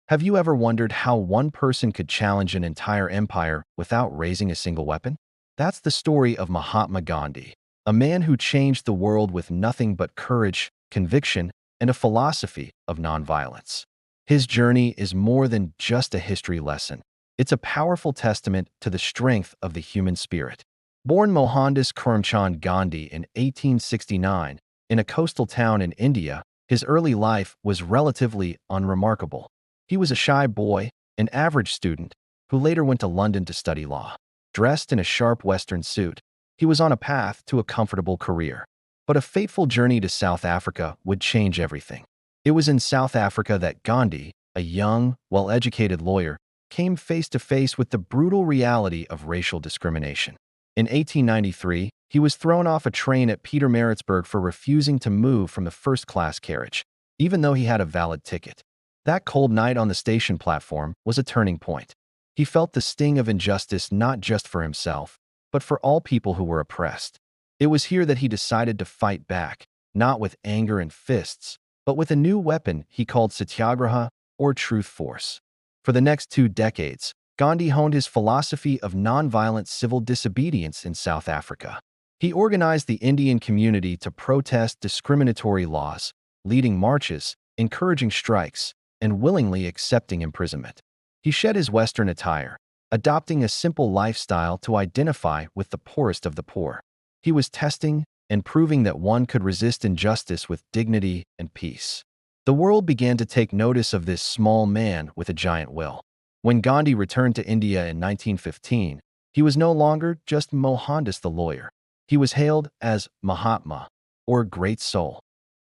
Have you ever wondered how one person could challenge an entire empire without raising a single weapon? That's the story of Mahatma Gandhi, a man who changed the world with nothing but courage, conviction, and a philosophy of nonviolence. His journey is more than just a history lesson. It's a powerful testament to the strength of the human spirit. Born Mohandas Karamchand Gandhi in 1869 in a coastal town in India, his early life was relatively unremarkable. He was a shy boy, an average student, who later went to London to study law. Dressed in a sharp Western suit, he was on a path to a comfortable career. But a fateful journey to South Africa would change everything. It was in South Africa that Gandhi, a young, well-educated lawyer, came face to face with the brutal reality of racial discrimination. In 1893, he was thrown off a train at Pietermaritzburg for refusing to move from the first-class carriage, even though he had a valid ticket. That cold night on the station platform was a turning point. He felt the sting of injustice not just for himself, but for all people who were oppressed. It was here that he decided to fight back, not with anger and fists, but with a new weapon he called satyagraha, or truth force. For the next 2 decades, Gandhi honed his philosophy of nonviolent civil disobedience in South Africa. He organized the Indian community to protest discriminatory laws, leading marches, encouraging strikes, and willingly accepting imprisonment. He shed his Western attire, adopting a simple lifestyle to identify with the poorest of the poor. He was testing and proving that one could resist injustice with dignity and peace. The world began to take notice of this small man with a giant will. When Gandhi returned to India in 1915, he was no longer just Mohandas the lawyer. He was hailed as Mahatma, or Great Soul.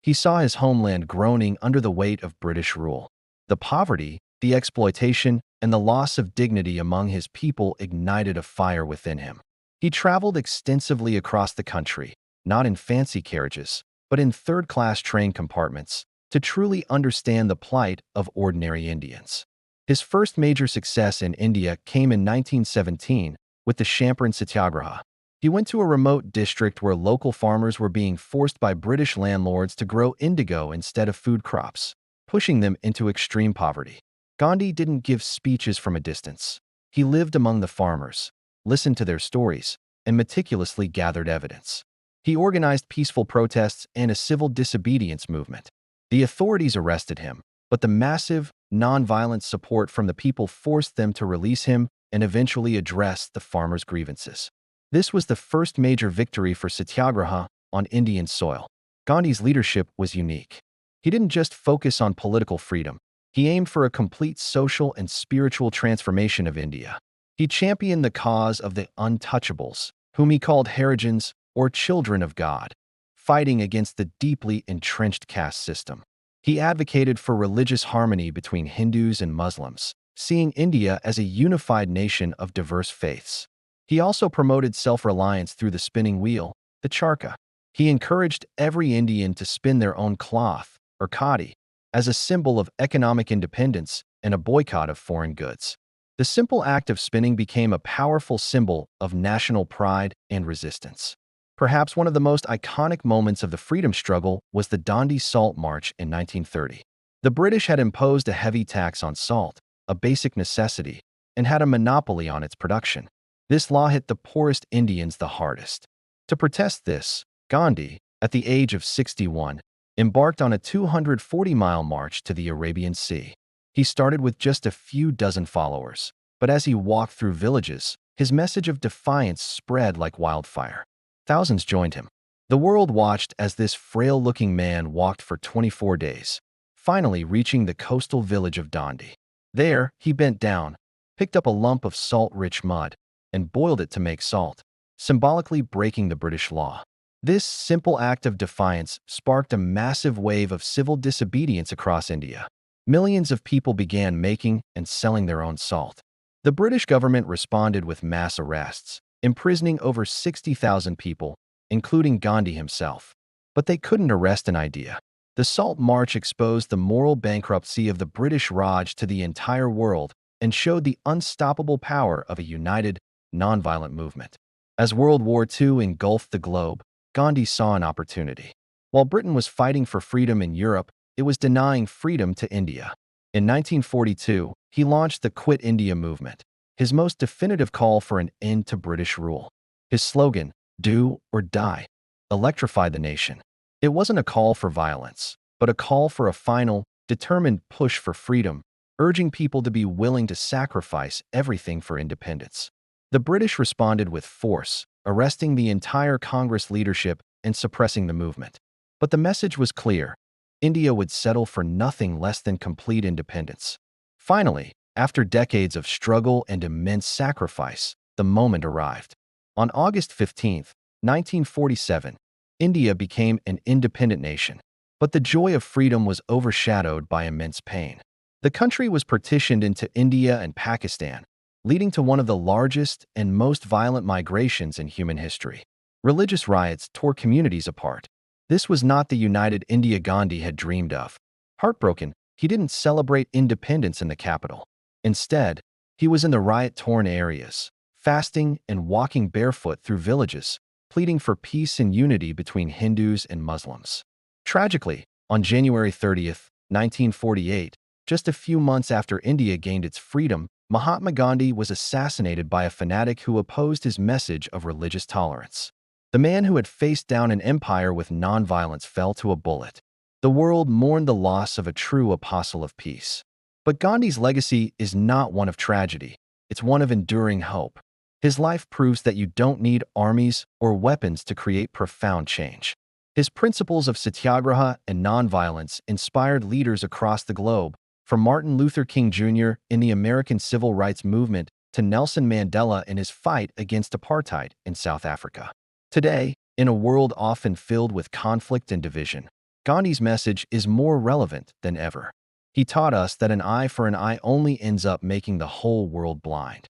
He saw his homeland groaning under the weight of British rule. The poverty, the exploitation, and the loss of dignity among his people ignited a fire within him. He traveled extensively across the country, not in fancy carriages, but in third-class train compartments, to truly understand the plight of ordinary Indians. His first major success in India came in 1917 with the Champaran Satyagraha. He went to a remote district where local farmers were being forced by British landlords to grow indigo instead of food crops, pushing them into extreme poverty. Gandhi didn't give speeches from a distance. He lived among the farmers, listened to their stories, and meticulously gathered evidence. He organized peaceful protests and a civil disobedience movement. The authorities arrested him, but the massive, nonviolent support from the people forced them to release him and eventually address the farmers' grievances. This was the first major victory for Satyagraha on Indian soil. Gandhi's leadership was unique. He didn't just focus on political freedom. He aimed for a complete social and spiritual transformation of India. He championed the cause of the untouchables, whom he called Harijans, or children of God, fighting against the deeply entrenched caste system. He advocated for religious harmony between Hindus and Muslims, seeing India as a unified nation of diverse faiths. He also promoted self-reliance through the spinning wheel, the charkha. He encouraged every Indian to spin their own cloth, or khadi, as a symbol of economic independence and a boycott of foreign goods. The simple act of spinning became a powerful symbol of national pride and resistance. Perhaps one of the most iconic moments of the freedom struggle was the Dandi Salt March in 1930. The British had imposed a heavy tax on salt, a basic necessity, and had a monopoly on its production. This law hit the poorest Indians the hardest. To protest this, Gandhi, at the age of 61, embarked on a 240-mile march to the Arabian Sea. He started with just a few dozen followers, but as he walked through villages, his message of defiance spread like wildfire. Thousands joined him. The world watched as this frail-looking man walked for 24 days, finally reaching the coastal village of Dandi. There, he bent down, picked up a lump of salt-rich mud, and boiled it to make salt, symbolically breaking the British law. This simple act of defiance sparked a massive wave of civil disobedience across India. Millions of people began making and selling their own salt. The British government responded with mass arrests, imprisoning over 60,000 people, including Gandhi himself. But they couldn't arrest an idea. The Salt March exposed the moral bankruptcy of the British Raj to the entire world and showed the unstoppable power of a united, nonviolent movement. As World War II engulfed the globe, Gandhi saw an opportunity. While Britain was fighting for freedom in Europe, it was denying freedom to India. In 1942, he launched the Quit India movement, his most definitive call for an end to British rule. His slogan, "Do or die," electrified the nation. It wasn't a call for violence, but a call for a final, determined push for freedom, urging people to be willing to sacrifice everything for independence. The British responded with force, arresting the entire Congress leadership and suppressing the movement. But the message was clear: India would settle for nothing less than complete independence. Finally, after decades of struggle and immense sacrifice, the moment arrived. On August 15, 1947, India became an independent nation. But the joy of freedom was overshadowed by immense pain. The country was partitioned into India and Pakistan, leading to one of the largest and most violent migrations in human history. Religious riots tore communities apart. This was not the united India Gandhi had dreamed of. Heartbroken, he didn't celebrate independence in the capital. Instead, he was in the riot-torn areas, fasting and walking barefoot through villages, pleading for peace and unity between Hindus and Muslims. Tragically, on January 30th, 1948, just a few months after India gained its freedom, Mahatma Gandhi was assassinated by a fanatic who opposed his message of religious tolerance. The man who had faced down an empire with nonviolence fell to a bullet. The world mourned the loss of a true apostle of peace. But Gandhi's legacy is not one of tragedy. It's one of enduring hope. His life proves that you don't need armies or weapons to create profound change. His principles of satyagraha and nonviolence inspired leaders across the globe, from Martin Luther King Jr. in the American Civil Rights Movement to Nelson Mandela in his fight against apartheid in South Africa. Today, in a world often filled with conflict and division, Gandhi's message is more relevant than ever. He taught us that an eye for an eye only ends up making the whole world blind.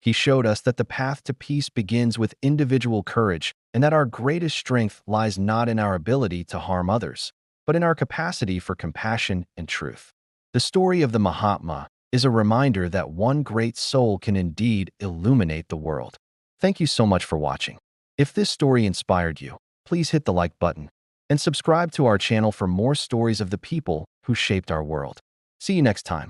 He showed us that the path to peace begins with individual courage and that our greatest strength lies not in our ability to harm others, but in our capacity for compassion and truth. The story of the Mahatma is a reminder that one great soul can indeed illuminate the world. Thank you so much for watching. If this story inspired you, please hit the like button and subscribe to our channel for more stories of the people who shaped our world. See you next time.